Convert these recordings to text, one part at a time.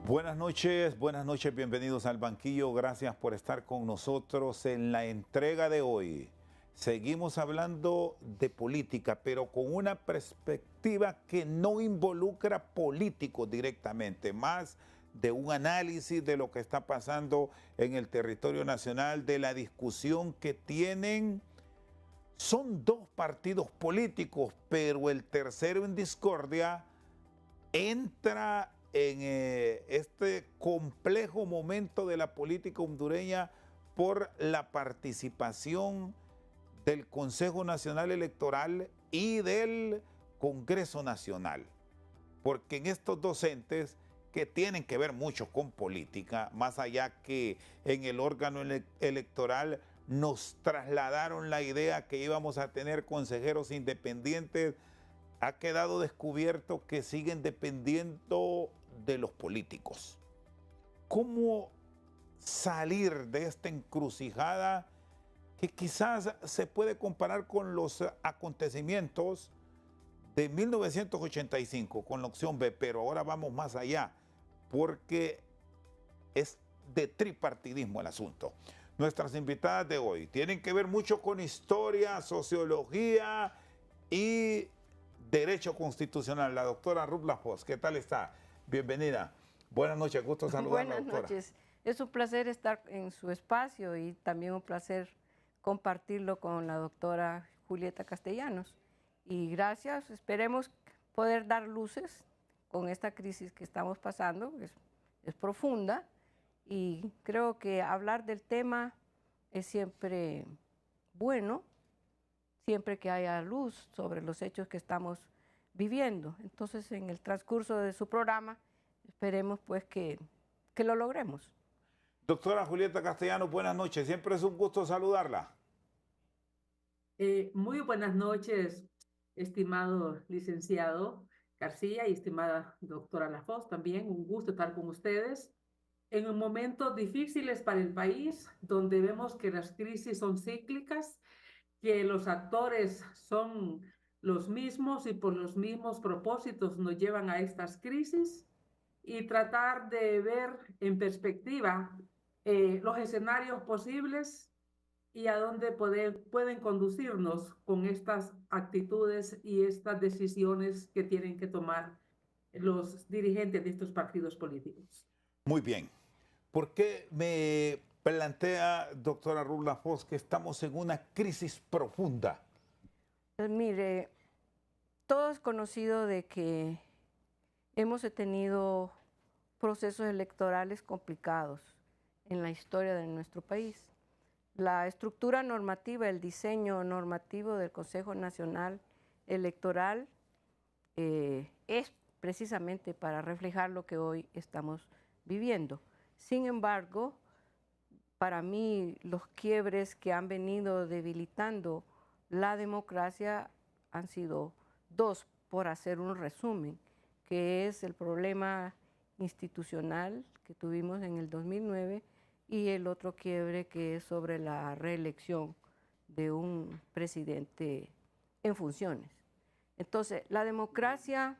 buenas noches, bienvenidos al banquillo, gracias por estar con nosotros en la entrega de hoy. Seguimos hablando de política, pero con una perspectiva que no involucra políticos directamente, más de un análisis de lo que está pasando en el territorio nacional, de la discusión que tienen. Son dos partidos políticos, pero el tercero en discordia entra en este complejo momento de la política hondureña por la participación del Consejo Nacional Electoral y del Congreso Nacional. Porque en estos dos entes que tienen que ver mucho con política, más allá que en el órgano electoral nos trasladaron la idea que íbamos a tener consejeros independientes, ha quedado descubierto que siguen dependiendo de los políticos. ¿Cómo salir de esta encrucijada que quizás se puede comparar con los acontecimientos de 1985, con la opción B, pero ahora vamos más allá, porque es de tripartidismo el asunto? Nuestras invitadas de hoy tienen que ver mucho con historia, sociología y derecho constitucional. La doctora Ruth Lafos, ¿qué tal está? Bienvenida. Buenas noches, gusto saludarla, doctora. Buenas noches. Es un placer estar en su espacio y también un placer compartirlo con la doctora Julieta Castellanos. Y gracias, esperemos poder dar luces con esta crisis que estamos pasando, es profunda, y creo que hablar del tema es siempre bueno, siempre que haya luz sobre los hechos que estamos viviendo. Entonces, en el transcurso de su programa, esperemos pues que lo logremos. Doctora Julieta Castellanos, buenas noches. Siempre es un gusto saludarla. Muy buenas noches, estimado licenciado García y estimada doctora Lafos. También un gusto estar con ustedes en momentos difíciles para el país, donde vemos que las crisis son cíclicas, que los actores son los mismos y por los mismos propósitos nos llevan a estas crisis, y tratar de ver en perspectiva los escenarios posibles y a dónde pueden conducirnos con estas actitudes y estas decisiones que tienen que tomar los dirigentes de estos partidos políticos. Muy bien. ¿Por qué me plantea, doctora Ruth Lafos, que estamos en una crisis profunda? Pues mire, todo es conocido de que hemos tenido procesos electorales complicados en la historia de nuestro país. La estructura normativa, el diseño normativo del Consejo Nacional Electoral es precisamente para reflejar lo que hoy estamos viviendo. Sin embargo, para mí los quiebres que han venido debilitando la democracia han sido dos, por hacer un resumen, que es el problema institucional que tuvimos en el 2009 y el otro quiebre que es sobre la reelección de un presidente en funciones. Entonces, la democracia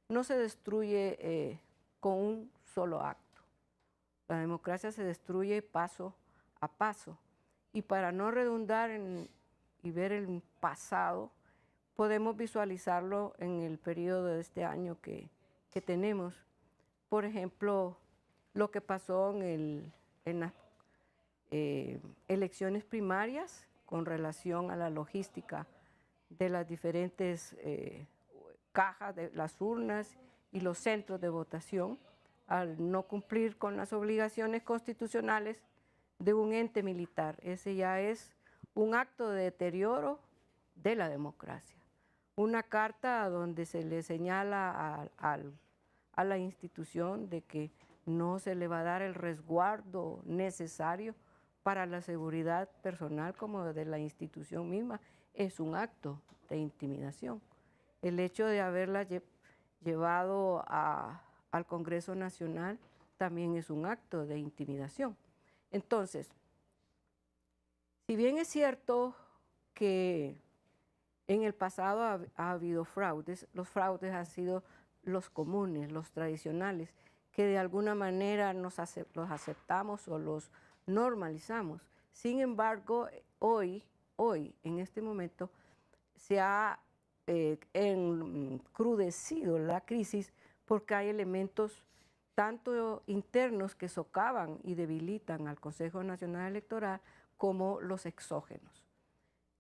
no se destruye con un solo acto. La democracia se destruye paso a paso. Y para no redundar y ver el pasado, podemos visualizarlo en el periodo de este año que tenemos. Por ejemplo, lo que pasó en las elecciones primarias con relación a la logística de las diferentes cajas, de las urnas y los centros de votación, al no cumplir con las obligaciones constitucionales de un ente militar. Ese ya es un acto de deterioro de la democracia. Una carta donde se le señala a la institución de que no se le va a dar el resguardo necesario para la seguridad personal como de la institución misma, es un acto de intimidación. El hecho de haberla llevado al Congreso Nacional también es un acto de intimidación. Entonces, si bien es cierto que en el pasado ha habido fraudes, los fraudes han sido los comunes, los tradicionales, que de alguna manera los aceptamos o los normalizamos. Sin embargo, hoy, en este momento, se ha encrudecido la crisis porque hay elementos tanto internos que socavan y debilitan al Consejo Nacional Electoral como los exógenos.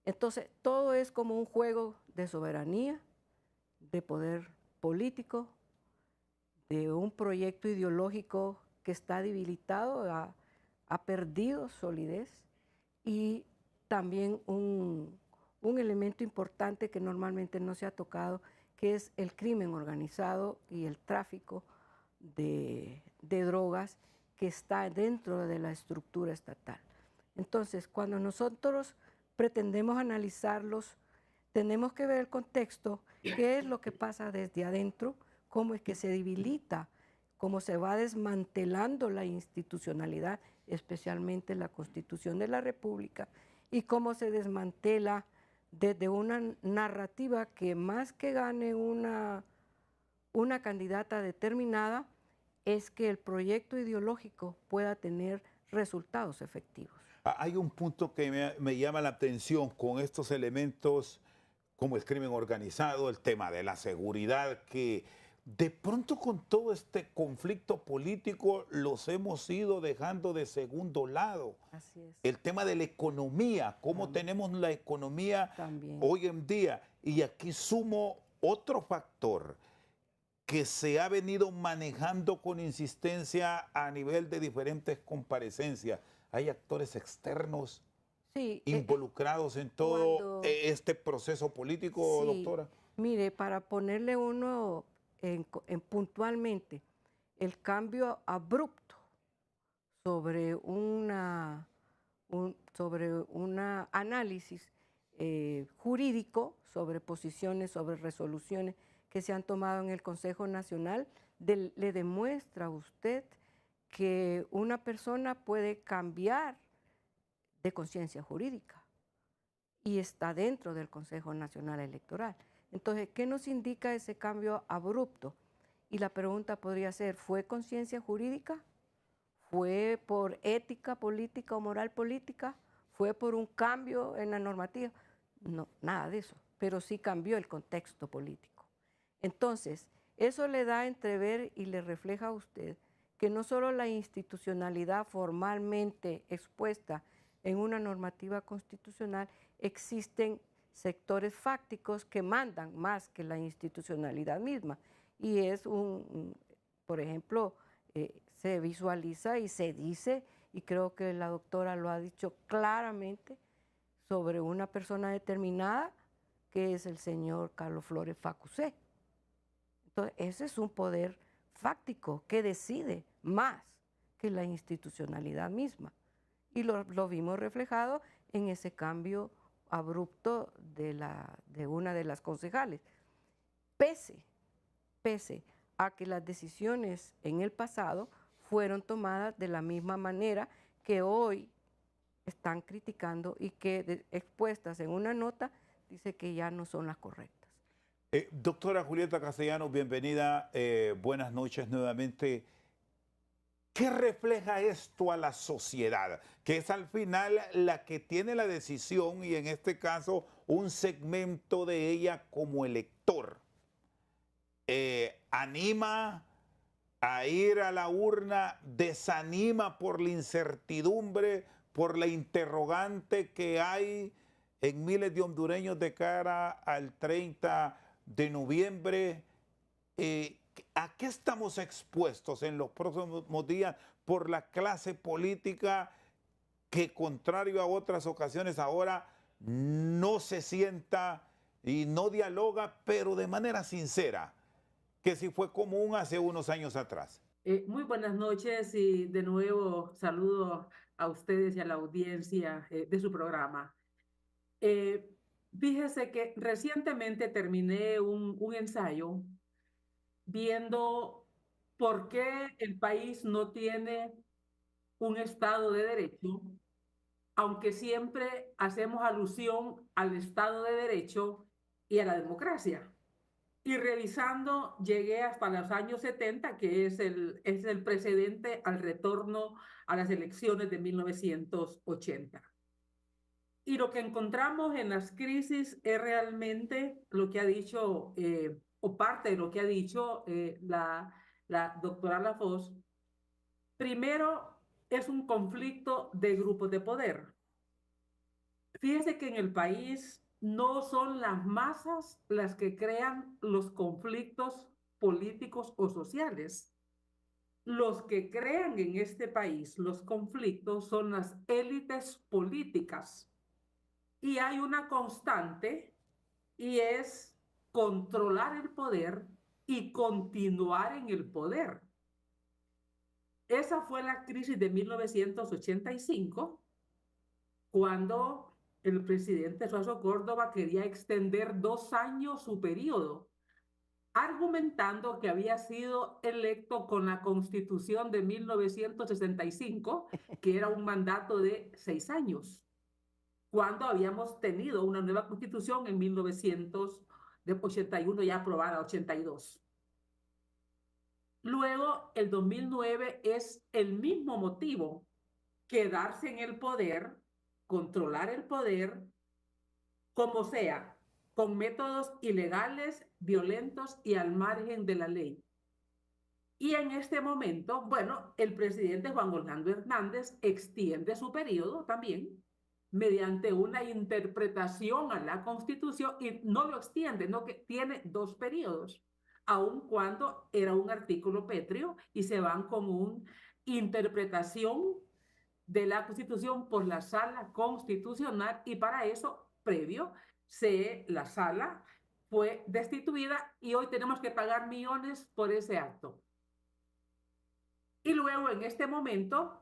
Entonces, todo es como un juego de soberanía, de poder político, de un proyecto ideológico que está debilitado, ha perdido solidez, y también un elemento importante que normalmente no se ha tocado, que es el crimen organizado y el tráfico de drogas que está dentro de la estructura estatal. Entonces, cuando nosotros pretendemos analizarlos, tenemos que ver el contexto, qué es lo que pasa desde adentro, cómo es que se debilita, cómo se va desmantelando la institucionalidad, especialmente la Constitución de la República, y cómo se desmantela desde una narrativa que más que gane una candidata determinada, es que el proyecto ideológico pueda tener resultados efectivos. Hay un punto que me llama la atención con estos elementos como el crimen organizado, el tema de la seguridad, que de pronto con todo este conflicto político los hemos ido dejando de segundo lado. Así es. El tema de la economía, cómo tenemos la economía hoy en día. Y aquí sumo otro factor que se ha venido manejando con insistencia a nivel de diferentes comparecencias. Hay actores externos involucrados en todo este proceso político, doctora. Mire, para ponerle uno puntualmente, el cambio abrupto sobre un análisis jurídico, sobre posiciones, sobre resoluciones que se han tomado en el Consejo Nacional, le demuestra a usted que una persona puede cambiar de conciencia jurídica y está dentro del Consejo Nacional Electoral. Entonces, ¿qué nos indica ese cambio abrupto? Y la pregunta podría ser, ¿fue conciencia jurídica? ¿Fue por ética política o moral política? ¿Fue por un cambio en la normativa? No, nada de eso, pero sí cambió el contexto político. Entonces, eso le da a entrever y le refleja a usted que no solo la institucionalidad formalmente expuesta en una normativa constitucional, existen sectores fácticos que mandan más que la institucionalidad misma. Y es por ejemplo, se visualiza y se dice, y creo que la doctora lo ha dicho claramente, sobre una persona determinada, que es el señor Carlos Flores Facusé. Entonces, ese es un poder fáctico que decide más que la institucionalidad misma. Y lo vimos reflejado en ese cambio abrupto de una de las concejales. Pese a que las decisiones en el pasado fueron tomadas de la misma manera que hoy están criticando y que expuestas en una nota dice que ya no son las correctas. Doctora Julieta Castellanos, bienvenida, buenas noches nuevamente. ¿Qué refleja esto a la sociedad? Que es al final la que tiene la decisión y en este caso un segmento de ella como elector. Anima a ir a la urna, desanima por la incertidumbre, por la interrogante que hay en miles de hondureños de cara al 30 de noviembre. ¿A qué estamos expuestos en los próximos días por la clase política que, contrario a otras ocasiones, ahora no se sienta y no dialoga, pero de manera sincera, que sí fue común hace unos años atrás? Muy buenas noches y de nuevo saludo a ustedes y a la audiencia de su programa. Fíjese que recientemente terminé un ensayo viendo por qué el país no tiene un Estado de Derecho, aunque siempre hacemos alusión al Estado de Derecho y a la democracia. Y revisando, llegué hasta los años 70, que es el precedente al retorno a las elecciones de 1980. Y lo que encontramos en las crisis es realmente lo que ha dicho, o parte de lo que ha dicho la doctora Lafosse. Primero, es un conflicto de grupos de poder. Fíjese que en el país no son las masas las que crean los conflictos políticos o sociales. Los que crean en este país los conflictos son las élites políticas. Y hay una constante y es controlar el poder y continuar en el poder. Esa fue la crisis de 1985, cuando el presidente Suazo Córdoba quería extender 2 años su periodo, argumentando que había sido electo con la Constitución de 1965, que era un mandato de 6 años, cuando habíamos tenido una nueva Constitución en 1981, ya aprobada, 82. Luego, el 2009 es el mismo motivo: quedarse en el poder, controlar el poder, como sea, con métodos ilegales, violentos y al margen de la ley. Y en este momento, bueno, el presidente Juan Orlando Hernández extiende su periodo también mediante una interpretación a la Constitución, y no lo extiende, no, que tiene 2 periodos, aun cuando era un artículo pétreo, y se van con una interpretación de la Constitución por la Sala Constitucional, y para eso, previo, la Sala fue destituida y hoy tenemos que pagar millones por ese acto. Y luego, en este momento,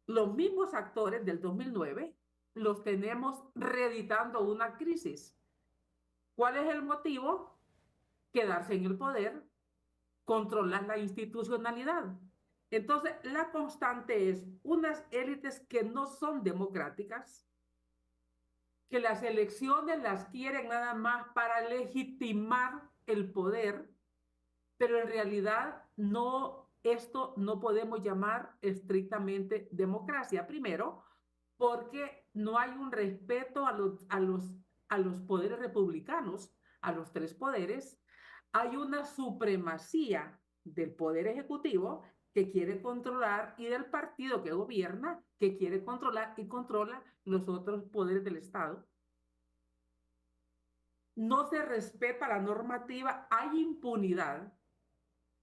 los mismos actores del 2009 los tenemos reeditando una crisis. ¿Cuál es el motivo? Quedarse en el poder, controlar la institucionalidad. Entonces, la constante es unas élites que no son democráticas, que las elecciones las quieren nada más para legitimar el poder, pero en realidad no, esto no podemos llamar estrictamente democracia. Primero, porque no hay un respeto a los poderes republicanos, a los 3 poderes. Hay una supremacía del poder ejecutivo, que quiere controlar, y del partido que gobierna, que quiere controlar y controla los otros poderes del Estado. No se respeta la normativa, hay impunidad,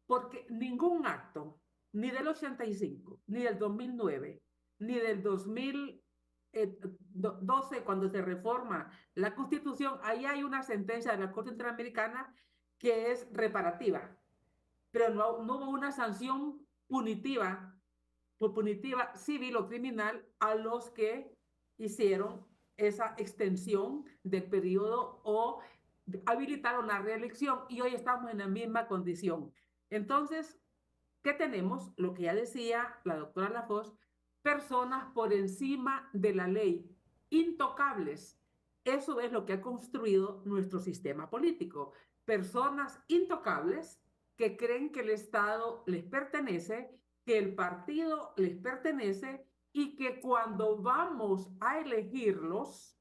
porque ningún acto, ni del 85, ni del 2009, ni del 2012, cuando se reforma la Constitución, ahí hay una sentencia de la Corte Interamericana que es reparativa, pero no hubo una sanción punitiva civil o criminal a los que hicieron esa extensión del periodo o habilitaron la reelección, y hoy estamos en la misma condición. Entonces, ¿qué tenemos? Lo que ya decía la doctora Lafosse: personas por encima de la ley, intocables. Eso es lo que ha construido nuestro sistema político. Personas intocables que creen que el Estado les pertenece, que el partido les pertenece, y que cuando vamos a elegirlos,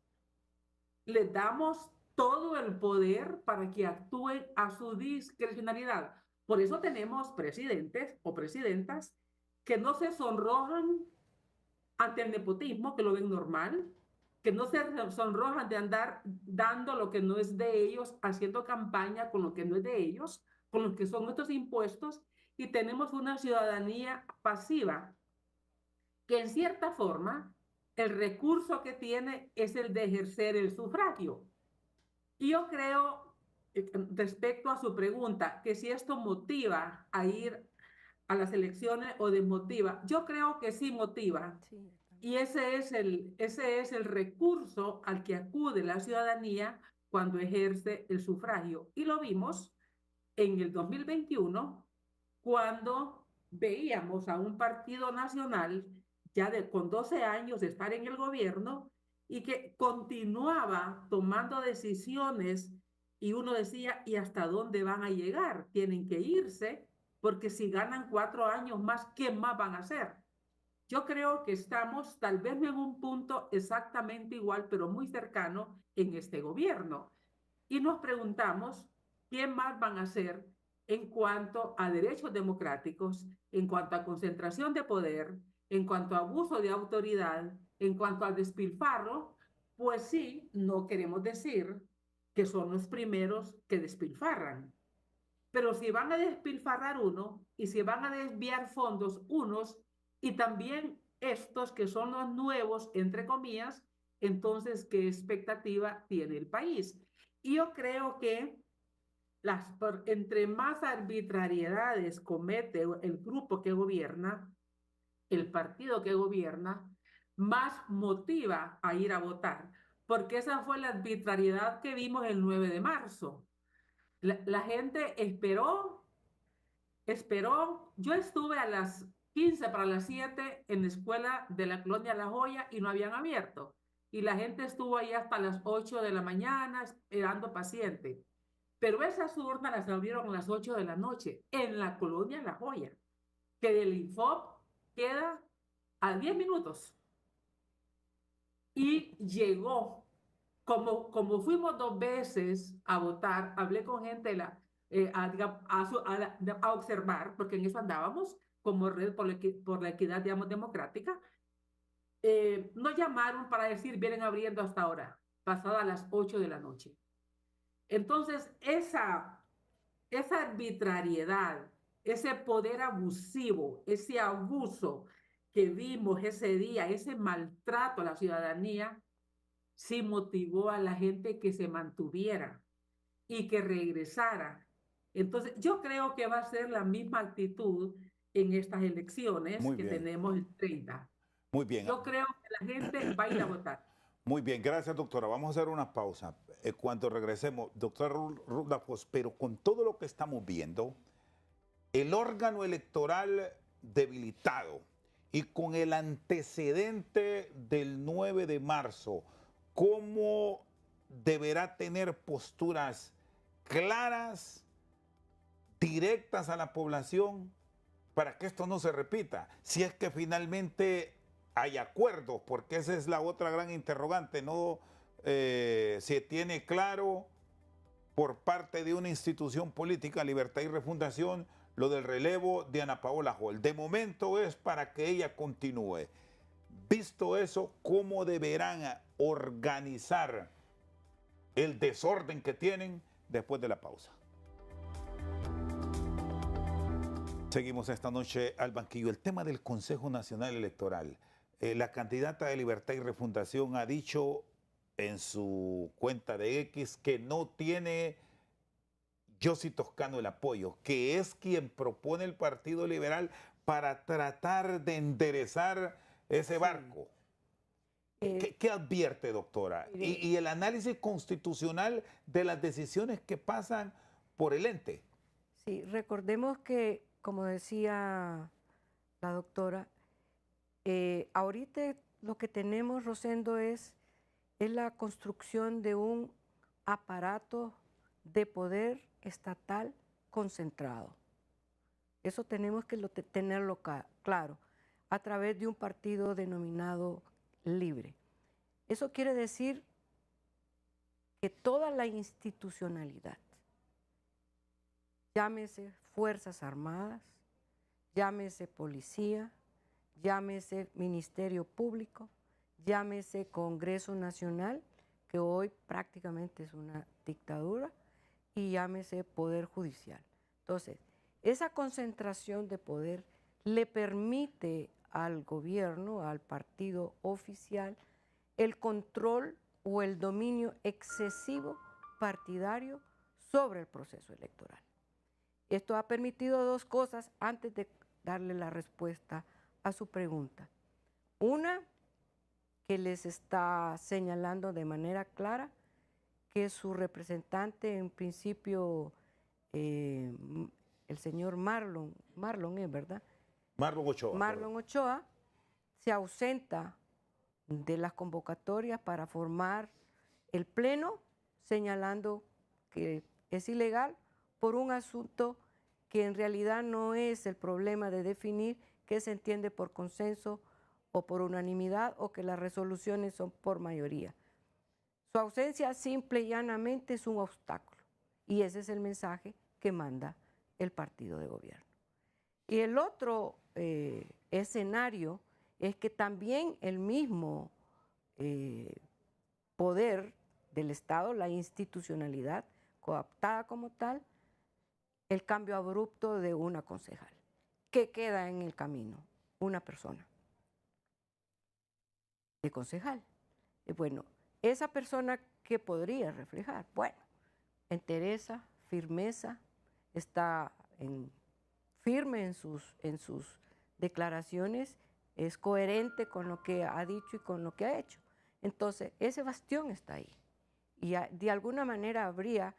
les damos todo el poder para que actúen a su discrecionalidad. Por eso tenemos presidentes o presidentas que no se sonrojan ante el nepotismo, que lo ven normal, que no se sonrojan de andar dando lo que no es de ellos, haciendo campaña con lo que no es de ellos, con lo que son nuestros impuestos, y tenemos una ciudadanía pasiva que, en cierta forma, el recurso que tiene es el de ejercer el sufragio. Y yo creo, respecto a su pregunta, que si esto motiva a ir a las elecciones o desmotiva, yo creo que sí motiva. Sí. Y ese es el recurso al que acude la ciudadanía cuando ejerce el sufragio. Y lo vimos en el 2021, cuando veíamos a un partido nacional ya con 12 años de estar en el gobierno, y que continuaba tomando decisiones Y uno decía, ¿y hasta dónde van a llegar? Tienen que irse, porque si ganan 4 años más, ¿qué más van a hacer? Yo creo que estamos tal vez no en un punto exactamente igual, pero muy cercano en este gobierno. Y nos preguntamos, ¿qué más van a hacer en cuanto a derechos democráticos, en cuanto a concentración de poder, en cuanto a abuso de autoridad, en cuanto al despilfarro? Pues sí, no queremos decir que son los primeros que despilfarran. Pero si van a despilfarrar uno y si van a desviar fondos unos y también estos que son los nuevos, entre comillas, entonces, ¿qué expectativa tiene el país? Y yo creo que entre más arbitrariedades comete el grupo que gobierna, el partido que gobierna, más motiva a ir a votar, porque esa fue la arbitrariedad que vimos el 9 de marzo. La gente esperó. Yo estuve a las 15 para las 7 en la escuela de la colonia La Joya y no habían abierto. Y la gente estuvo ahí hasta las 8 de la mañana esperando paciente. Pero esas urnas las abrieron a las 8 de la noche en la colonia La Joya, que del Infop queda a 10 minutos. Y llegó, como fuimos 2 veces a votar, hablé con gente a observar, porque en eso andábamos como red por la equidad, digamos, democrática. Nos llamaron para decir, vienen abriendo hasta ahora, pasadas las 8 de la noche. Entonces, esa arbitrariedad, ese poder abusivo, ese abuso que vimos ese día, ese maltrato a la ciudadanía, sí motivó a la gente que se mantuviera y que regresara. Entonces, yo creo que va a ser la misma actitud en estas elecciones Muy que bien, tenemos el 30. muy bien. Yo creo que la gente va a ir a votar. Muy bien, gracias doctora. Vamos a hacer una pausa. Cuando regresemos, doctora Rudafos, pero con todo lo que estamos viendo, el órgano electoral debilitado y con el antecedente del 9 de marzo, ¿cómo deberá tener posturas claras, directas a la población para que esto no se repita? Si es que finalmente hay acuerdos, porque esa es la otra gran interrogante, no se tiene claro por parte de una institución política, Libertad y Refundación, lo del relevo de Ana Paola Hall. De momento es para que ella continúe. Visto eso, ¿cómo deberán organizar el desorden que tienen después de la pausa? Seguimos esta noche al banquillo. El tema del Consejo Nacional Electoral. La candidata de Libertad y Refundación ha dicho en su cuenta de X que no tiene Yossi Toscano el apoyo, que es quien propone el Partido Liberal para tratar de enderezar ese barco. ¿Qué advierte, doctora? Y el análisis constitucional de las decisiones que pasan por el ente. Sí, recordemos que, como decía la doctora, ahorita lo que tenemos, Rosendo, es la construcción de un aparato de poder estatal concentrado. Eso tenemos que tenerlo claro, a través de un partido denominado libre. Eso quiere decir que toda la institucionalidad, llámese Fuerzas Armadas, llámese Policía, llámese Ministerio Público, llámese Congreso Nacional, que hoy prácticamente es una dictadura, y llámese Poder Judicial. Entonces, esa concentración de poder le permite al gobierno, al partido oficial, el control o el dominio excesivo partidario sobre el proceso electoral. Esto ha permitido dos cosas antes de darle la respuesta a su pregunta. Una, que les está señalando de manera clara que su representante, en principio, el señor Marlon es verdad. Marlon Ochoa. Marlon Ochoa se ausenta de las convocatorias para formar el pleno, señalando que es ilegal por un asunto que en realidad no es el problema de definir qué se entiende por consenso o por unanimidad o que las resoluciones son por mayoría. Su ausencia simple y llanamente es un obstáculo y ese es el mensaje que manda el partido de gobierno. Y el otro escenario es que también el mismo poder del Estado, la institucionalidad cooptada como tal, el cambio abrupto de una concejal. ¿Qué queda en el camino? Una persona de concejal. Bueno, esa persona, ¿qué podría reflejar? Bueno, entereza, firmeza, está firme en sus declaraciones, es coherente con lo que ha dicho y con lo que ha hecho. Entonces, ese bastión está ahí. Y de alguna manera habría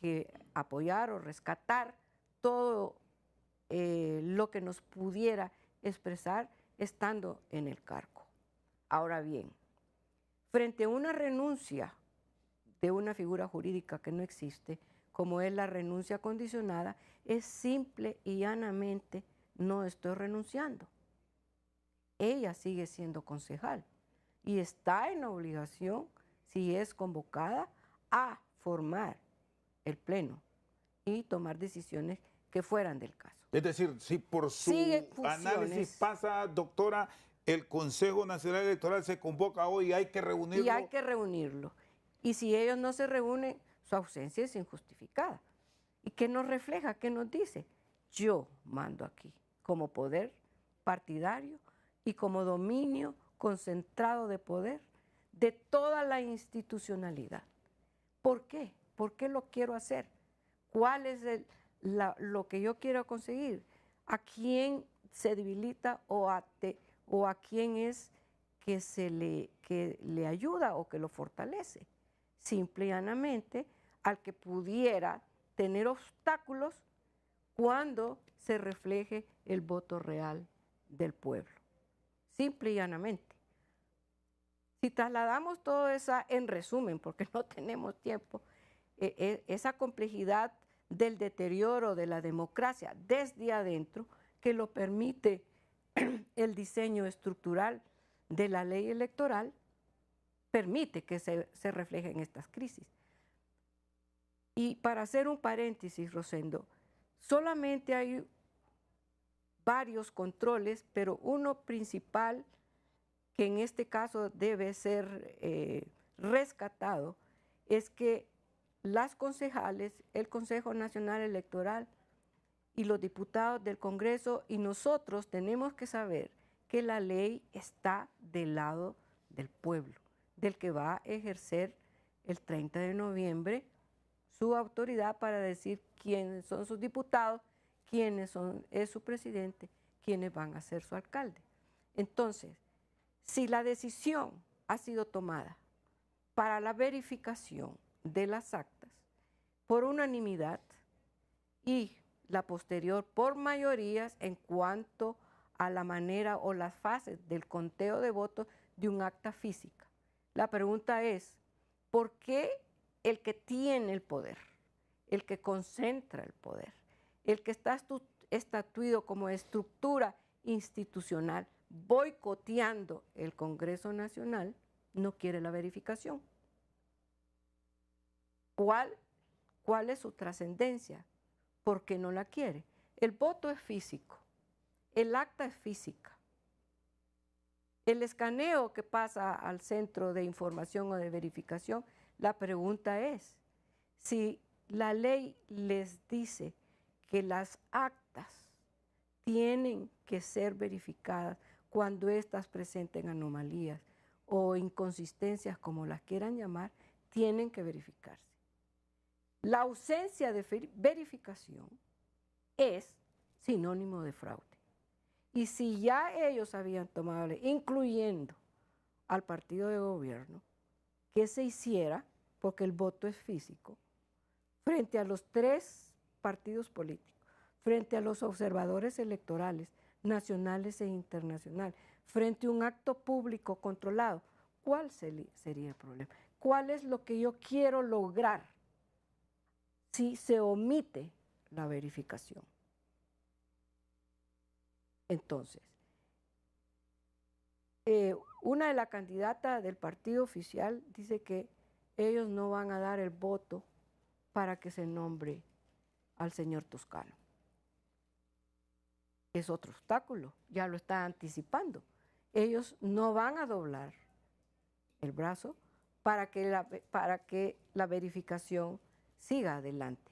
que apoyar o rescatar todo lo que nos pudiera expresar estando en el cargo. Ahora bien, frente a una renuncia de una figura jurídica que no existe, como es la renuncia condicionada, es simple y llanamente no estoy renunciando. Ella sigue siendo concejal y está en la obligación, si es convocada, a formar el pleno y tomar decisiones que fueran del caso. Es decir, si por su análisis pasa, doctora, el Consejo Nacional Electoral se convoca hoy y hay que reunirlo. Y hay que reunirlo. Y si ellos no se reúnen, su ausencia es injustificada. ¿Y qué nos refleja? ¿Qué nos dice? Yo mando aquí como poder partidario y como dominio concentrado de poder de toda la institucionalidad. ¿Por qué? ¿Por qué lo quiero hacer? ¿Cuál es lo que yo quiero conseguir? ¿A quién se debilita o a quién es que le ayuda o que lo fortalece? Simple y llanamente al que pudiera tener obstáculos cuando se refleje el voto real del pueblo. Simple y llanamente. Si trasladamos todo eso en resumen, porque no tenemos tiempo, esa complejidad del deterioro de la democracia desde adentro, que lo permite el diseño estructural de la ley electoral, permite que se reflejen estas crisis. Y para hacer un paréntesis, Rosendo, solamente hay varios controles, pero uno principal que en este caso debe ser rescatado, es que las concejales, el Consejo Nacional Electoral y los diputados del Congreso y nosotros tenemos que saber que la ley está del lado del pueblo, del que va a ejercer el 30 de noviembre su autoridad para decir quiénes son sus diputados, quiénes es su presidente, quiénes van a ser su alcalde. Entonces, si la decisión ha sido tomada para la verificación de las actas por unanimidad y la posterior por mayorías en cuanto a la manera o las fases del conteo de votos de un acta física, la pregunta es, ¿por qué el que tiene el poder, el que concentra el poder, el que está estatuido como estructura institucional, boicoteando el Congreso Nacional, no quiere la verificación? ¿Cuál es su trascendencia? ¿Por qué no la quiere? El voto es físico, el acta es física. El escaneo que pasa al centro de información o de verificación, la pregunta es, si la ley les dice que las actas tienen que ser verificadas cuando éstas presenten anomalías o inconsistencias, como las quieran llamar, tienen que verificarse. La ausencia de verificación es sinónimo de fraude. Y si ya ellos habían tomado, incluyendo al partido de gobierno, que se hiciera, porque el voto es físico, frente a los 3 partidos políticos, frente a los observadores electorales, nacionales e internacionales, frente a un acto público controlado, ¿cuál sería el problema? ¿Cuál es lo que yo quiero lograr si se omite la verificación. Entonces, una de las candidatas del partido oficial dice que ellos no van a dar el voto para que se nombre al señor Toscano. Es otro obstáculo, ya lo está anticipando. Ellos no van a doblar el brazo para que la verificación siga adelante,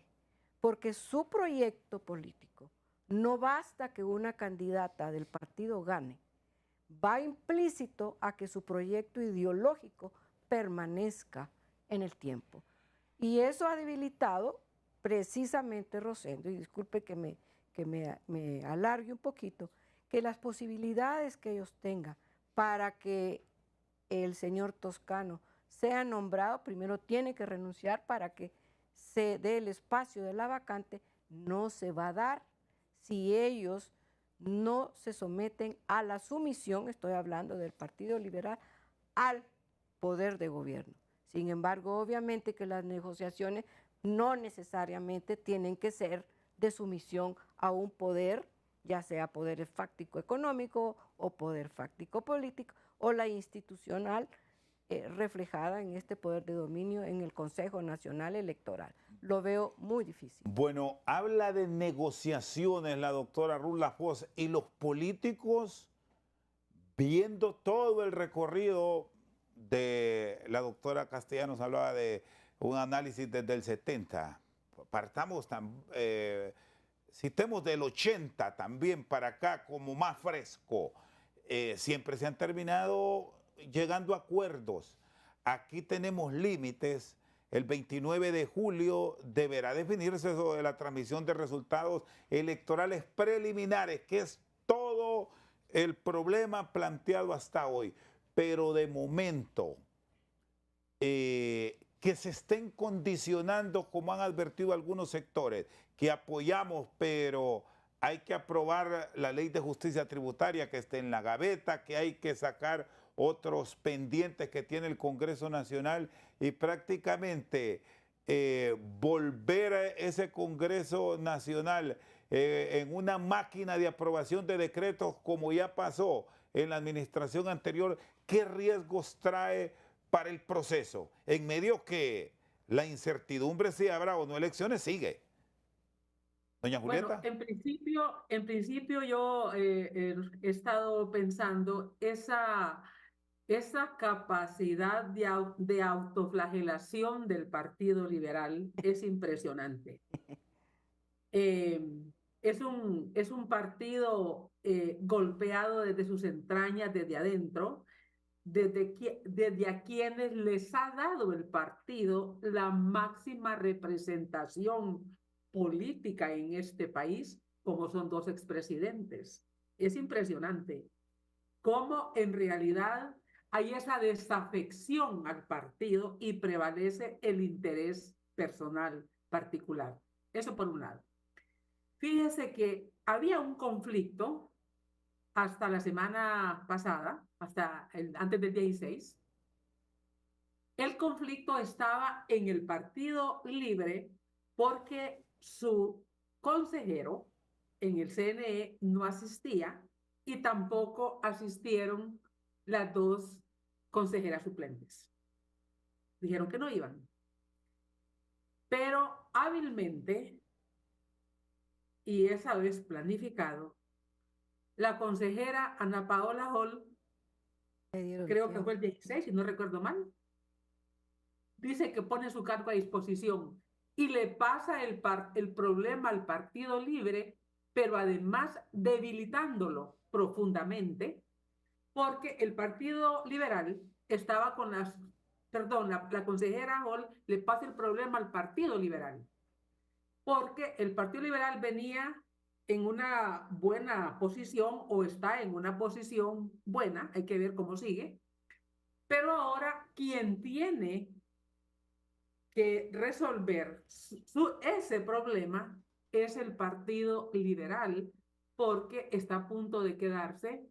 porque su proyecto político no basta que una candidata del partido gane, va implícito a que su proyecto ideológico permanezca en el tiempo. Y eso ha debilitado precisamente, Rosendo, y disculpe que me alargue un poquito, que las posibilidades que ellos tengan para que el señor Toscano sea nombrado, primero tiene que renunciar para que se dé el espacio de la vacante, no se va a dar si ellos no se someten a la sumisión, estoy hablando del Partido Liberal, al poder de gobierno. Sin embargo, obviamente que las negociaciones no necesariamente tienen que ser de sumisión a un poder, ya sea poder fáctico económico o poder fáctico político o la institucional reflejada en este poder de dominio en el Consejo Nacional Electoral. Lo veo muy difícil. Bueno, habla de negociaciones la doctora Ruth Lafós y los políticos, viendo todo el recorrido de la doctora Castellanos, hablaba de un análisis desde el 70. Partamos, citemos del 80 también para acá como más fresco. Siempre se han terminado llegando a acuerdos. Aquí tenemos límites. El 29 de julio deberá definirse sobre la transmisión de resultados electorales preliminares, que es todo el problema planteado hasta hoy. Pero de momento, que se estén condicionando, como han advertido algunos sectores, que apoyamos, pero hay que aprobar la ley de justicia tributaria que esté en la gaveta, que hay que sacar otros pendientes que tiene el Congreso Nacional y prácticamente volver a ese Congreso Nacional en una máquina de aprobación de decretos como ya pasó en la administración anterior. ¿Qué riesgos trae para el proceso? En medio que la incertidumbre si habrá o no elecciones sigue. Doña Julieta. Bueno, en principio yo he estado pensando esa capacidad de autoflagelación del Partido Liberal es impresionante. Es un partido golpeado desde sus entrañas, desde adentro, desde a quienes les ha dado el partido la máxima representación política en este país, como son dos expresidentes. Es impresionante cómo en realidad hay esa desafección al partido y prevalece el interés personal particular. Eso por un lado. Fíjese que había un conflicto hasta la semana pasada, antes del 16. El conflicto estaba en el Partido Libre porque su consejero en el CNE no asistía y tampoco asistieron las dos consejeras suplentes. Dijeron que no iban. Pero hábilmente, y esa vez planificado, la consejera Ana Paola Hall, creo que fue el 16, si no recuerdo mal, dice que pone su cargo a disposición y le pasa el problema al Partido Libre, pero además debilitándolo profundamente, porque el Partido Liberal estaba con la consejera Hall le pasa el problema al Partido Liberal, porque el Partido Liberal venía en una buena posición o está en una posición buena, hay que ver cómo sigue, pero ahora quien tiene que resolver ese problema es el Partido Liberal, porque está a punto de quedarse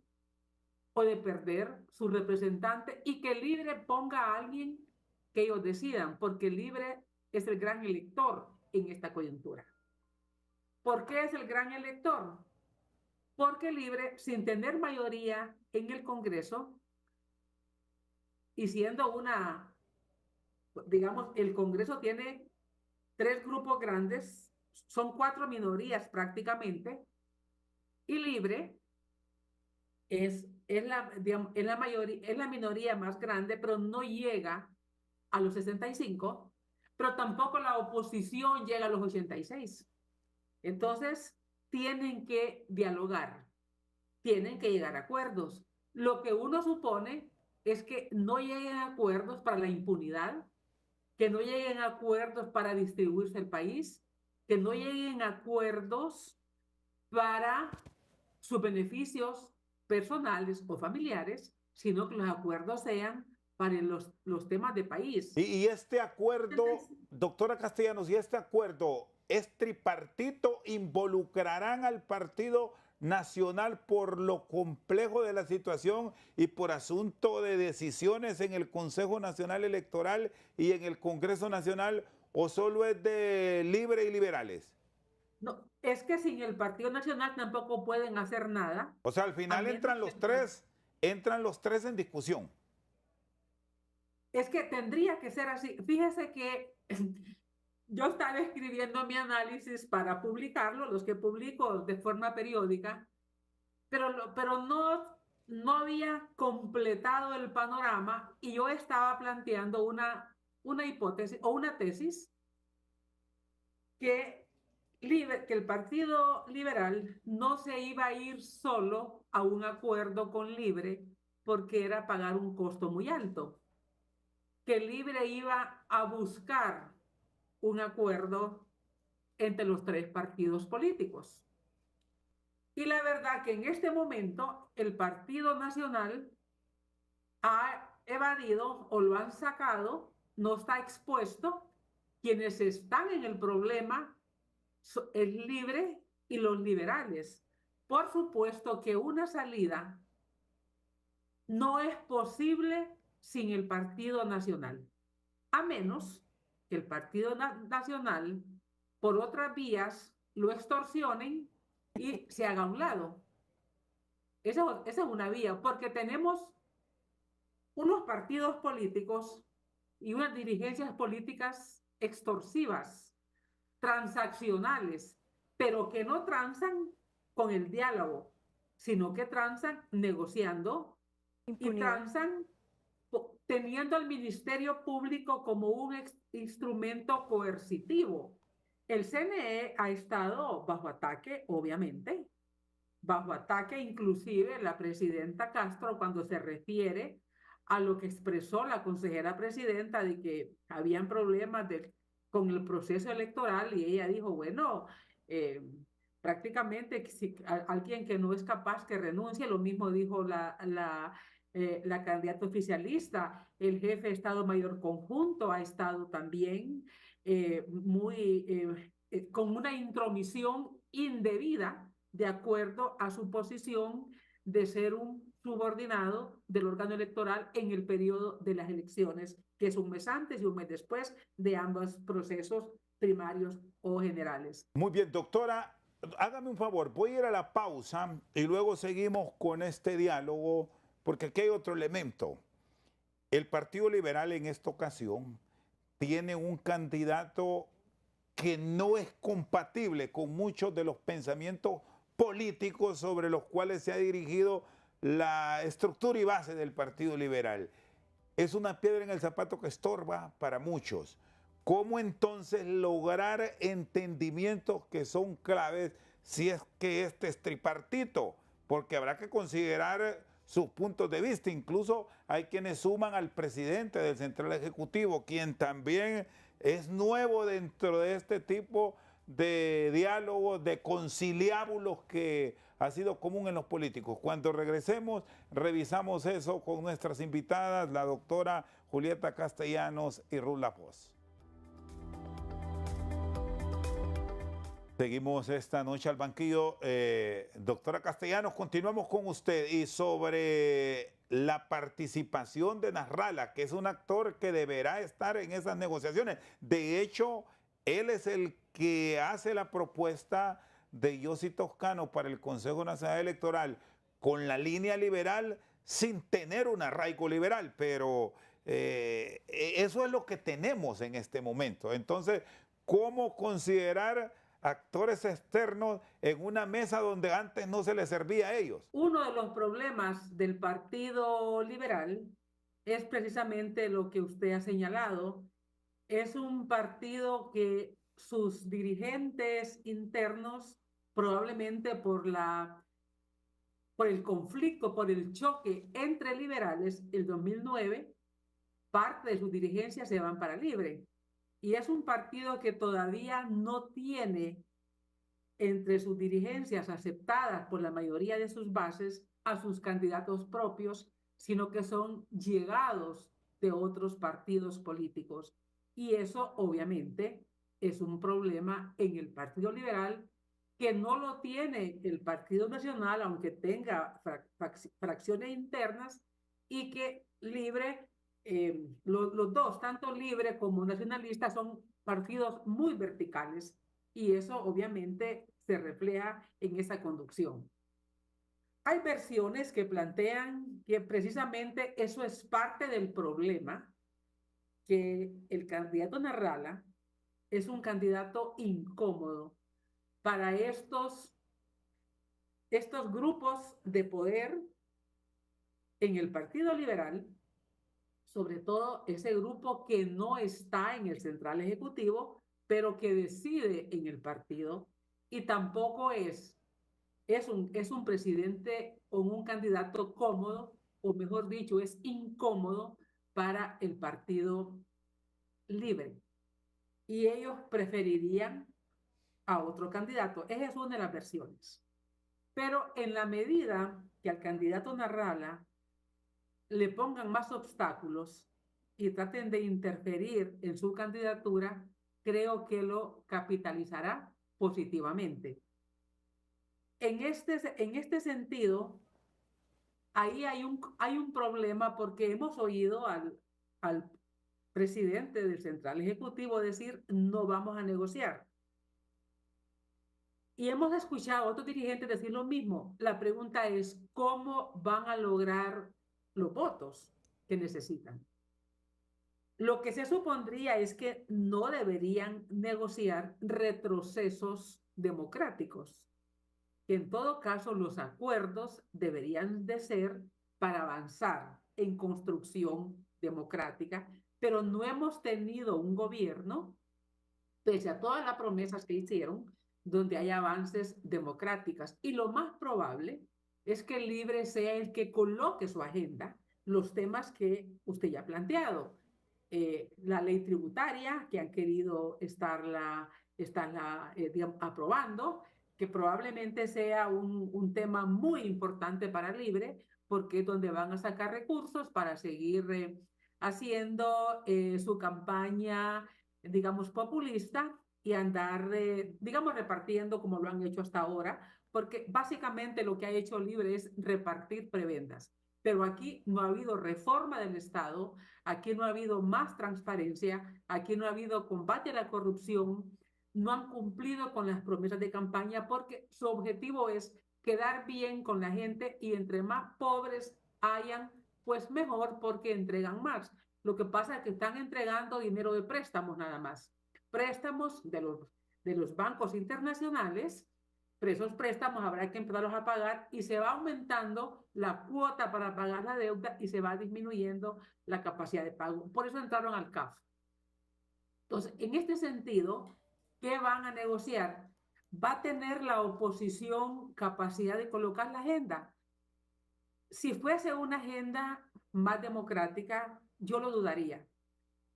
o de perder su representante y que el Libre ponga a alguien que ellos decidan, porque el Libre es el gran elector en esta coyuntura. ¿Por qué es el gran elector? Porque Libre, sin tener mayoría en el Congreso y siendo digamos, el Congreso tiene 3 grupos grandes, son 4 minorías prácticamente, y Libre digamos, es la minoría más grande, pero no llega a los 65, pero tampoco la oposición llega a los 86. Entonces, tienen que dialogar, tienen que llegar a acuerdos. Lo que uno supone es que no lleguen a acuerdos para la impunidad, que no lleguen a acuerdos para distribuirse el país, que no lleguen a acuerdos para sus beneficios personales o familiares, sino que los acuerdos sean para los temas de país. Y este acuerdo, doctora Castellanos, y este acuerdo es tripartito, involucrarán al Partido Nacional por lo complejo de la situación y por asunto de decisiones en el Consejo Nacional Electoral y en el Congreso Nacional, o solo es de Libre y Liberales. No, es que sin el Partido Nacional tampoco pueden hacer nada. O sea, al final entran los tres en discusión. Es que tendría que ser así. Fíjese que yo estaba escribiendo mi análisis para publicarlo, los que publico de forma periódica, pero no había completado el panorama y yo estaba planteando una hipótesis o una tesis que el Partido Liberal no se iba a ir solo a un acuerdo con Libre porque era pagar un costo muy alto, que Libre iba a buscar un acuerdo entre los 3 partidos políticos. Y la verdad que en este momento el Partido Nacional ha evadido o lo han sacado, no está expuesto. Quienes están en el problema es Libre y los liberales. Por supuesto que una salida no es posible sin el Partido Nacional, a menos que el Partido Nacional, por otras vías, lo extorsionen y se haga a un lado. Esa es una vía, porque tenemos unos partidos políticos y unas dirigencias políticas extorsivas, transaccionales, pero que no transan con el diálogo, sino que transan negociando y transan teniendo al Ministerio Público como un instrumento coercitivo. El CNE ha estado bajo ataque, obviamente, bajo ataque inclusive la presidenta Castro cuando se refiere a lo que expresó la consejera presidenta de que habían problemas con el proceso electoral y ella dijo, bueno, prácticamente si alguien que no es capaz que renuncie, lo mismo dijo la candidata oficialista, el jefe de Estado Mayor Conjunto ha estado también con una intromisión indebida de acuerdo a su posición de ser un subordinado del órgano electoral en el periodo de las elecciones, que es un mes antes y un mes después de ambos procesos primarios o generales. Muy bien, doctora, hágame un favor, voy a ir a la pausa y luego seguimos con este diálogo, porque aquí hay otro elemento. El Partido Liberal en esta ocasión tiene un candidato que no es compatible con muchos de los pensamientos políticos sobre los cuales se ha dirigido la estructura y base del Partido Liberal. Es una piedra en el zapato que estorba para muchos. ¿Cómo entonces lograr entendimientos que son claves si es que este es tripartito? Porque habrá que considerar sus puntos de vista. Incluso hay quienes suman al presidente del Central Ejecutivo, quien también es nuevo dentro de este tipo de diálogos, de conciliábulos que ha sido común en los políticos. Cuando regresemos, revisamos eso con nuestras invitadas, la doctora Julieta Castellanos y Ruth Lafos. Seguimos esta noche al banquillo. Doctora Castellanos, continuamos con usted y sobre la participación de Nasrallah, que es un actor que deberá estar en esas negociaciones. De hecho, Él es el que hace la propuesta de Yossi Toscano para el Consejo Nacional Electoral con la línea liberal sin tener un arraigo liberal, pero eso es lo que tenemos en este momento. Entonces, ¿cómo considerar actores externos en una mesa donde antes no se les servía a ellos? Uno de los problemas del Partido Liberal es precisamente lo que usted ha señalado. Es un partido que sus dirigentes internos, probablemente por el conflicto, por el choque entre liberales, el 2009, parte de sus dirigencias se van para Libre. Y es un partido que todavía no tiene entre sus dirigencias aceptadas por la mayoría de sus bases a sus candidatos propios, sino que son llegados de otros partidos políticos. Y eso obviamente es un problema en el Partido Liberal que no lo tiene el Partido Nacional, aunque tenga fracciones internas, y que Libre, los dos, tanto Libre como Nacionalista, son partidos muy verticales y eso obviamente se refleja en esa conducción. Hay versiones que plantean que precisamente eso es parte del problema, que el candidato Narrala es un candidato incómodo para estos grupos de poder en el Partido Liberal, sobre todo ese grupo que no está en el central ejecutivo, pero que decide en el partido, y tampoco es un presidente o un candidato cómodo, o mejor dicho, es incómodo para el Partido Libre. Y ellos preferirían a otro candidato. Esa es una de las versiones. Pero en la medida que al candidato Narrala le pongan más obstáculos y traten de interferir en su candidatura, creo que lo capitalizará positivamente. En este sentido, ahí hay un problema porque hemos oído al presidente del Central Ejecutivo decir no vamos a negociar. Y hemos escuchado a otros dirigentes decir lo mismo. La pregunta es, ¿cómo van a lograr los votos que necesitan? Lo que se supondría es que no deberían negociar retrocesos democráticos. En todo caso, los acuerdos deberían de ser para avanzar en construcción democrática, pero no hemos tenido un gobierno, pese a todas las promesas que hicieron, donde hay avances democráticas. Y lo más probable es que el Libre sea el que coloque su agenda, los temas que usted ya ha planteado. La ley tributaria, que han querido estarla digamos, aprobando, que probablemente sea un tema muy importante para Libre, porque es donde van a sacar recursos para seguir haciendo su campaña, digamos, populista y andar, digamos, repartiendo como lo han hecho hasta ahora, porque básicamente lo que ha hecho Libre es repartir prebendas. Pero aquí no ha habido reforma del Estado, aquí no ha habido más transparencia, aquí no ha habido combate a la corrupción, no han cumplido con las promesas de campaña porque su objetivo es quedar bien con la gente y entre más pobres hayan, pues mejor porque entregan más. Lo que pasa es que están entregando dinero de préstamos nada más. Préstamos de los bancos internacionales, pero esos préstamos habrá que empezarlos a pagar y se va aumentando la cuota para pagar la deuda y se va disminuyendo la capacidad de pago. Por eso entraron al CAF. Entonces, en este sentido, ¿qué van a negociar? ¿Va a tener la oposición capacidad de colocar la agenda? Si fuese una agenda más democrática, yo lo dudaría,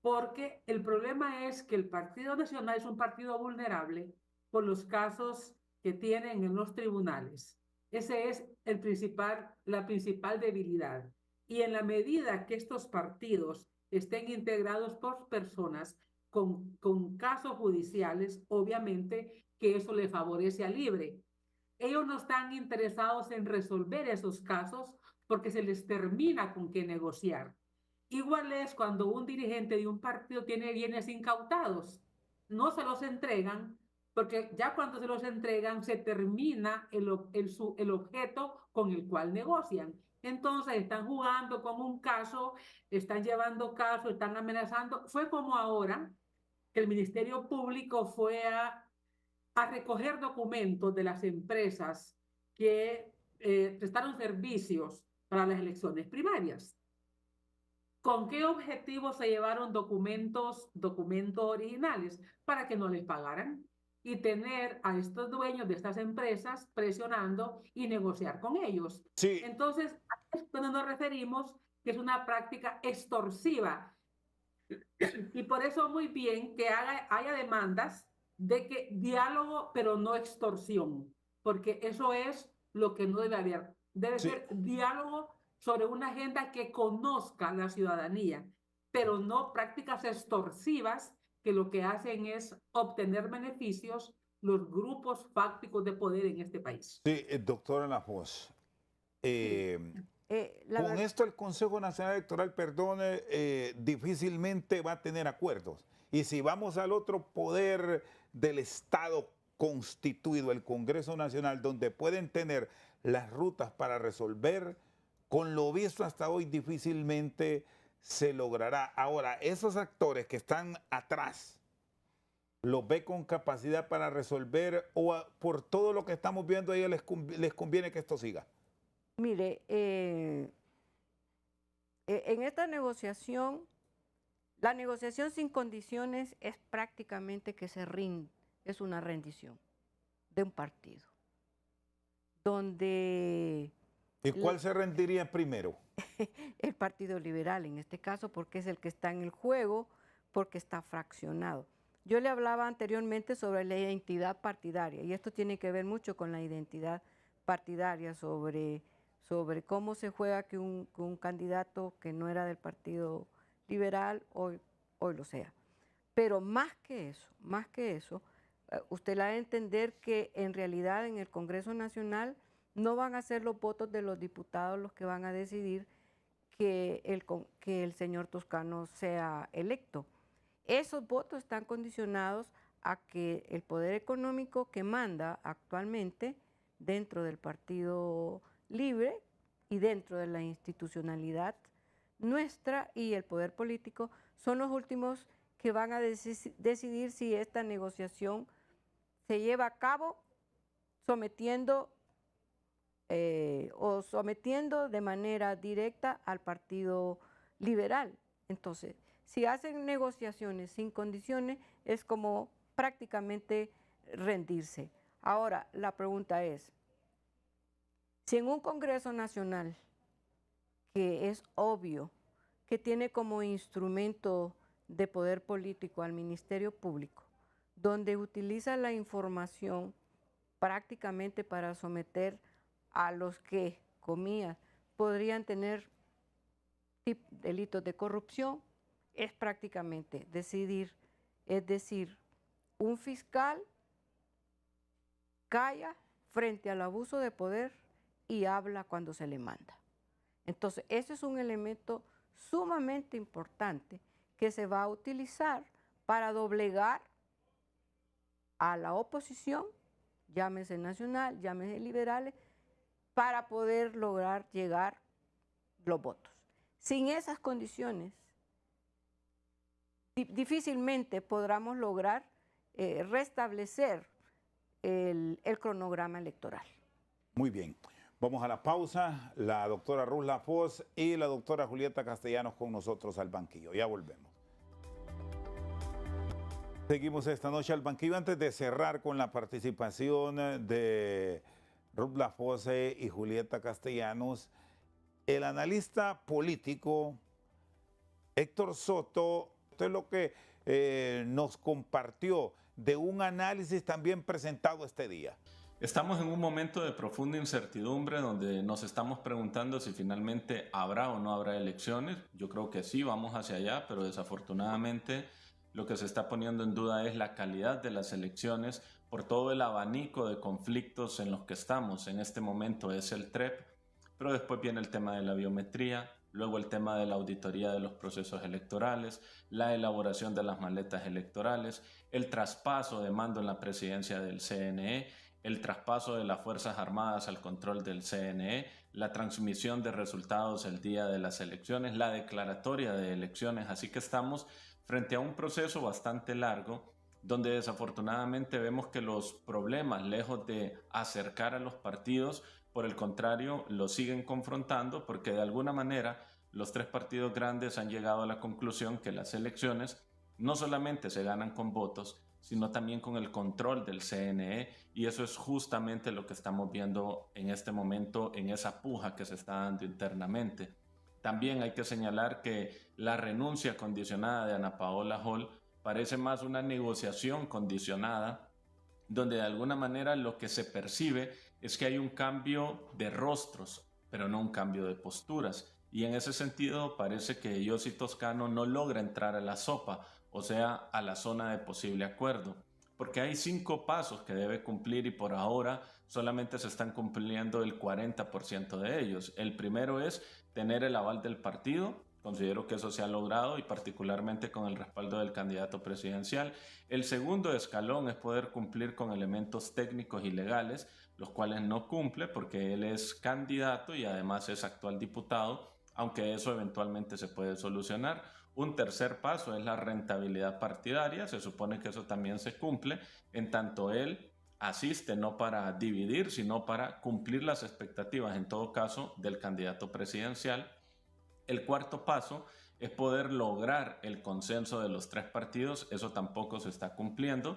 porque el problema es que el Partido Nacional es un partido vulnerable por los casos que tienen en los tribunales. Ese es la principal debilidad. Y en la medida que estos partidos estén integrados por personas con casos judiciales, obviamente que eso le favorece a Libre. Ellos no están interesados en resolver esos casos porque se les termina con qué negociar. Igual es cuando un dirigente de un partido tiene bienes incautados. no se los entregan, porque ya cuando se los entregan se termina el objeto con el cual negocian. Entonces están jugando con un caso, están llevando caso, están amenazando. Fue como ahora que el Ministerio Público fue a recoger documentos de las empresas que prestaron servicios para las elecciones primarias. ¿Con qué objetivo se llevaron documentos originales? Para que no les pagaran y tener a estos dueños de estas empresas presionando y negociar con ellos. Sí, Entonces, es cuando nos referimos que es una práctica extorsiva. Y por eso muy bien que haya demandas de que diálogo, pero no extorsión, porque eso es lo que no debe haber. Debe sí. ser diálogo sobre una agenda que conozca la ciudadanía, pero no prácticas extorsivas que lo que hacen es obtener beneficios los grupos fácticos de poder en este país. Sí, doctora Lafos, Sí. con esto el Consejo Nacional Electoral, perdone, difícilmente va a tener acuerdos. Y si vamos al otro poder del Estado constituido, el Congreso Nacional, donde pueden tener las rutas para resolver, con lo visto hasta hoy difícilmente se logrará. Ahora, esos actores que están atrás, ¿los ve con capacidad para resolver o por todo lo que estamos viendo a ellos les conviene que esto siga? Mire, en esta negociación, la negociación sin condiciones es prácticamente que se rinde, es una rendición de un partido, donde ¿Y cuál se rendiría primero? el Partido Liberal en este caso, porque es el que está en el juego, porque está fraccionado. Yo le hablaba anteriormente sobre la identidad partidaria, y esto tiene que ver mucho con la identidad partidaria, sobre cómo se juega que un candidato que no era del Partido Liberal hoy lo sea. Pero más que eso, usted la va a entender que en realidad en el Congreso Nacional no van a ser los votos de los diputados los que van a decidir que el señor Toscano sea electo. Esos votos están condicionados a que el poder económico que manda actualmente dentro del Partido Libre y dentro de la institucionalidad nuestra y el poder político son los últimos que van a decidir si esta negociación se lleva a cabo sometiendo de manera directa al Partido Liberal. Entonces, si hacen negociaciones sin condiciones, es como prácticamente rendirse. Ahora, la pregunta es, si en un Congreso Nacional, que es obvio que tiene como instrumento de poder político al Ministerio Público, donde utiliza la información prácticamente para someter a los que, comillas, podrían tener delitos de corrupción, es prácticamente decidir, es decir, un fiscal calla frente al abuso de poder y habla cuando se le manda. Entonces, ese es un elemento sumamente importante que se va a utilizar para doblegar a la oposición, llámese nacional, llámese liberales, para poder lograr llegar los votos. Sin esas condiciones, difícilmente podremos lograr restablecer el cronograma electoral. Muy bien. Vamos a la pausa. La doctora Ruth Lafos y la doctora Julieta Castellanos con nosotros al banquillo. Ya volvemos. Seguimos esta noche al banquillo. Antes de cerrar con la participación de Ruth Lafos y Julieta Castellanos, el analista político Héctor Soto, esto es lo que nos compartió de un análisis también presentado este día. Estamos en un momento de profunda incertidumbre donde nos estamos preguntando si finalmente habrá o no habrá elecciones. Yo creo que sí, vamos hacia allá, pero desafortunadamente lo que se está poniendo en duda es la calidad de las elecciones por todo el abanico de conflictos en los que estamos. En este momento es el TREP, pero después viene el tema de la biometría, luego el tema de la auditoría de los procesos electorales, la elaboración de las maletas electorales, el traspaso de mando en la presidencia del CNE, el traspaso de las Fuerzas Armadas al control del CNE, la transmisión de resultados el día de las elecciones, la declaratoria de elecciones. Así que estamos frente a un proceso bastante largo donde desafortunadamente vemos que los problemas, lejos de acercar a los partidos, por el contrario, los siguen confrontando, porque de alguna manera los tres partidos grandes han llegado a la conclusión que las elecciones no solamente se ganan con votos, sino también con el control del CNE, y eso es justamente lo que estamos viendo en este momento en esa puja que se está dando internamente. También hay que señalar que la renuncia condicionada de Ana Paola Hall parece más una negociación condicionada, donde de alguna manera lo que se percibe es que hay un cambio de rostros, pero no un cambio de posturas. Y en ese sentido parece que Yossi Toscano no logra entrar a la sopa, o sea, a la zona de posible acuerdo, porque hay 5 pasos que debe cumplir y por ahora solamente se están cumpliendo el 40% de ellos. El primero es tener el aval del partido. Considero que eso se ha logrado y particularmente con el respaldo del candidato presidencial. El segundo escalón es poder cumplir con elementos técnicos y legales, los cuales no cumple porque él es candidato y además es actual diputado, aunque eso eventualmente se puede solucionar. Un tercer paso es la rentabilidad partidaria. Se supone que eso también se cumple, en tanto él asiste no para dividir, sino para cumplir las expectativas, en todo caso, del candidato presidencial. El cuarto paso es poder lograr el consenso de los tres partidos. Eso tampoco se está cumpliendo.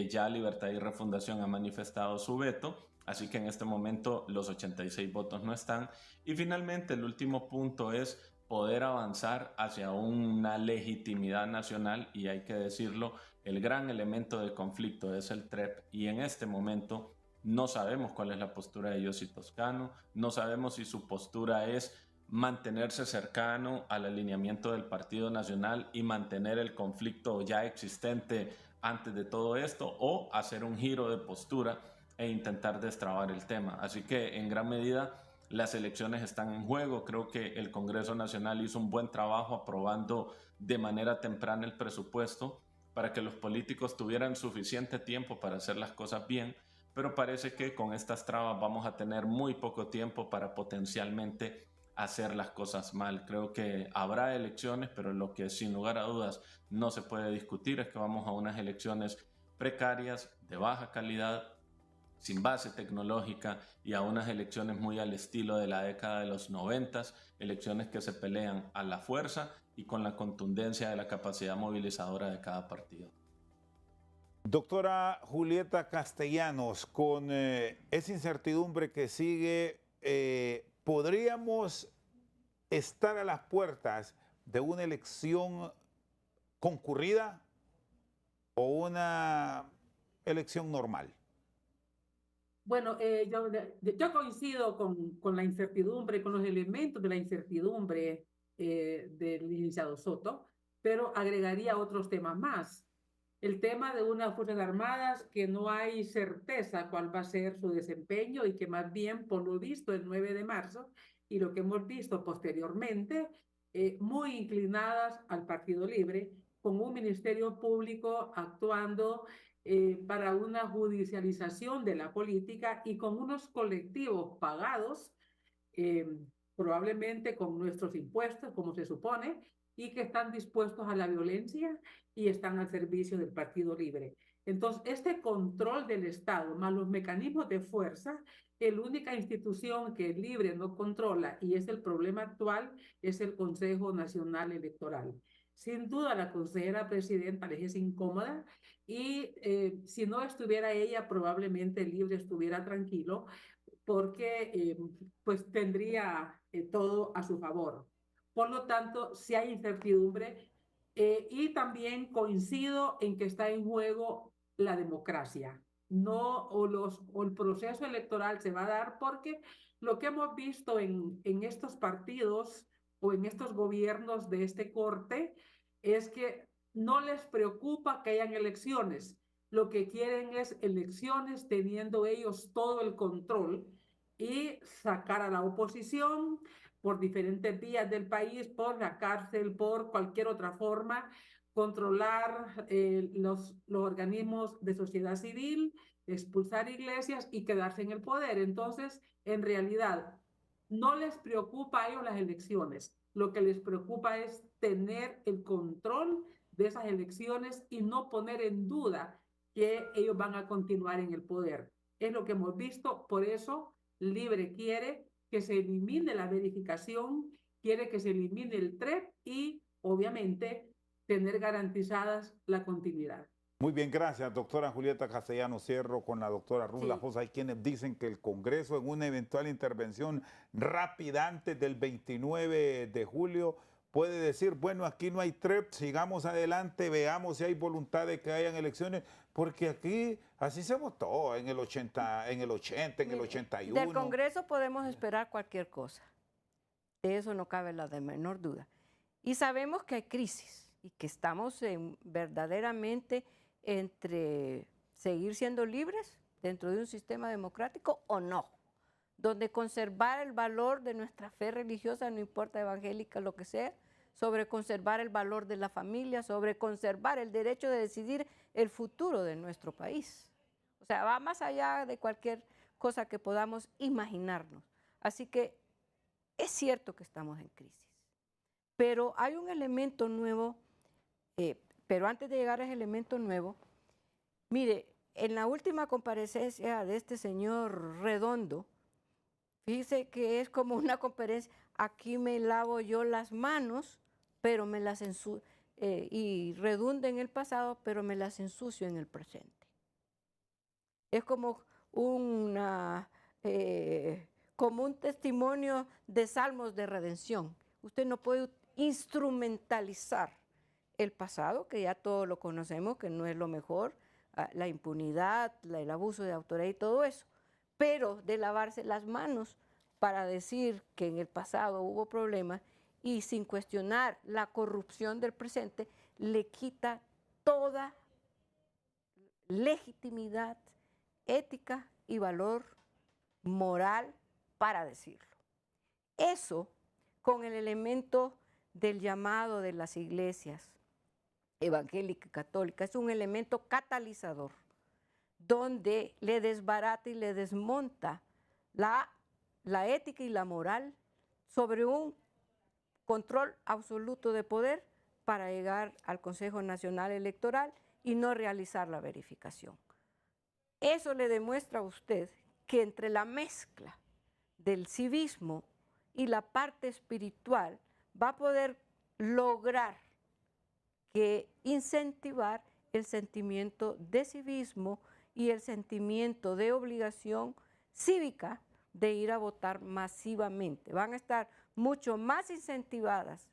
Ya Libertad y Refundación ha manifestado su veto, así que en este momento los 86 votos no están. Y finalmente el último punto es poder avanzar hacia una legitimidad nacional, y hay que decirlo, el gran elemento de conflicto es el TREP, y en este momento no sabemos cuál es la postura de Yossi Toscano, no sabemos si su postura es mantenerse cercano al alineamiento del Partido Nacional y mantener el conflicto ya existente antes de todo esto, o hacer un giro de postura e intentar destrabar el tema. Así que en gran medida las elecciones están en juego. Creo que el Congreso Nacional hizo un buen trabajo aprobando de manera temprana el presupuesto para que los políticos tuvieran suficiente tiempo para hacer las cosas bien, pero parece que con estas trabas vamos a tener muy poco tiempo para potencialmente hacer las cosas mal. Creo que habrá elecciones, pero lo que sin lugar a dudas no se puede discutir es que vamos a unas elecciones precarias, de baja calidad, sin base tecnológica, y a unas elecciones muy al estilo de la década de los 90, elecciones que se pelean a la fuerza y con la contundencia de la capacidad movilizadora de cada partido. Doctora Julieta Castellanos, con esa incertidumbre que sigue, ¿podríamos estar a las puertas de una elección concurrida o una elección normal? Bueno, yo coincido con la incertidumbre, con los elementos de la incertidumbre del licenciado Soto, pero agregaría otros temas más. El tema de unas Fuerzas Armadas que no hay certeza cuál va a ser su desempeño y que más bien, por lo visto, el 9 de marzo y lo que hemos visto posteriormente, muy inclinadas al Partido Libre, con un Ministerio Público actuando para una judicialización de la política y con unos colectivos pagados, eh, probablemente con nuestros impuestos, como se supone, y que están dispuestos a la violencia y están al servicio del Partido Libre. Entonces, este control del Estado, más los mecanismos de fuerza, la única institución que el Libre no controla, y es el problema actual, es el Consejo Nacional Electoral. Sin duda, la consejera presidenta les es incómoda, y si no estuviera ella, probablemente el Libre estuviera tranquilo, porque pues tendría todo a su favor. Por lo tanto, si hay incertidumbre, y también coincido en que está en juego la democracia. No, o el proceso electoral se va a dar, porque lo que hemos visto en estos partidos o en estos gobiernos de este corte es que no les preocupa que hayan elecciones. Lo que quieren es elecciones teniendo ellos todo el control, y sacar a la oposición por diferentes vías del país, por la cárcel, por cualquier otra forma, controlar los organismos de sociedad civil, expulsar iglesias y quedarse en el poder. Entonces, en realidad, no les preocupa a ellos las elecciones. Lo que les preocupa es tener el control de esas elecciones y no poner en duda que ellos van a continuar en el poder. Es lo que hemos visto, por eso Libre quiere que se elimine la verificación, quiere que se elimine el TREP y, obviamente, tener garantizadas la continuidad. Muy bien, gracias, doctora Julieta Castellano. Cierro con la doctora Ruth Laffosse. Hay quienes dicen que el Congreso, en una eventual intervención rápida antes del 29 de julio, puede decir, bueno, aquí no hay TREP, sigamos adelante, veamos si hay voluntad de que hayan elecciones, porque aquí así se votó en el 80, en el 81. Del Congreso podemos esperar cualquier cosa. De eso no cabe la de menor duda. Y sabemos que hay crisis y que estamos verdaderamente entre seguir siendo libres dentro de un sistema democrático o no, donde conservar el valor de nuestra fe religiosa, no importa evangélica, lo que sea, sobre conservar el valor de la familia, sobre conservar el derecho de decidir el futuro de nuestro país. O sea, va más allá de cualquier cosa que podamos imaginarnos. Así que es cierto que estamos en crisis, pero hay un elemento nuevo. Pero antes de llegar a ese elemento nuevo, mire, en la última comparecencia de este señor Redondo, fíjese que es como una conferencia, aquí me lavo yo las manos, pero me las y redunda en el pasado, pero me las ensucio en el presente. Es como un testimonio de salmos de redención. Usted no puede instrumentalizar el pasado, que ya todos lo conocemos, que no es lo mejor, la impunidad, el abuso de autoridad y todo eso, pero de lavarse las manos para decir que en el pasado hubo problemas y sin cuestionar la corrupción del presente, le quita toda legitimidad, ética y valor moral para decirlo. Eso con el elemento del llamado de las iglesias evangélica y católica, es un elemento catalizador, donde le desbarata y le desmonta la ética y la moral sobre un control absoluto de poder para llegar al Consejo Nacional Electoral y no realizar la verificación. Eso le demuestra a usted que entre la mezcla del civismo y la parte espiritual va a poder lograr que incentivar el sentimiento de civismo y el sentimiento de obligación cívica de ir a votar masivamente. Van a estar mucho más incentivadas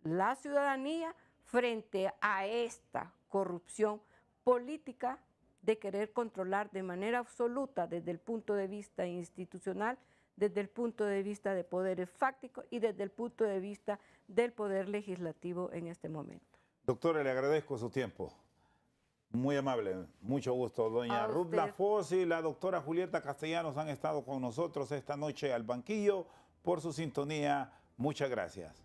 la ciudadanía frente a esta corrupción política de querer controlar de manera absoluta desde el punto de vista institucional, desde el punto de vista de poderes fácticos y desde el punto de vista del poder legislativo en este momento. Doctora, le agradezco su tiempo. Muy amable, mucho gusto. Doña Ruth Laffosse y la doctora Julieta Castellanos han estado con nosotros esta noche al banquillo por su sintonía. Muchas gracias.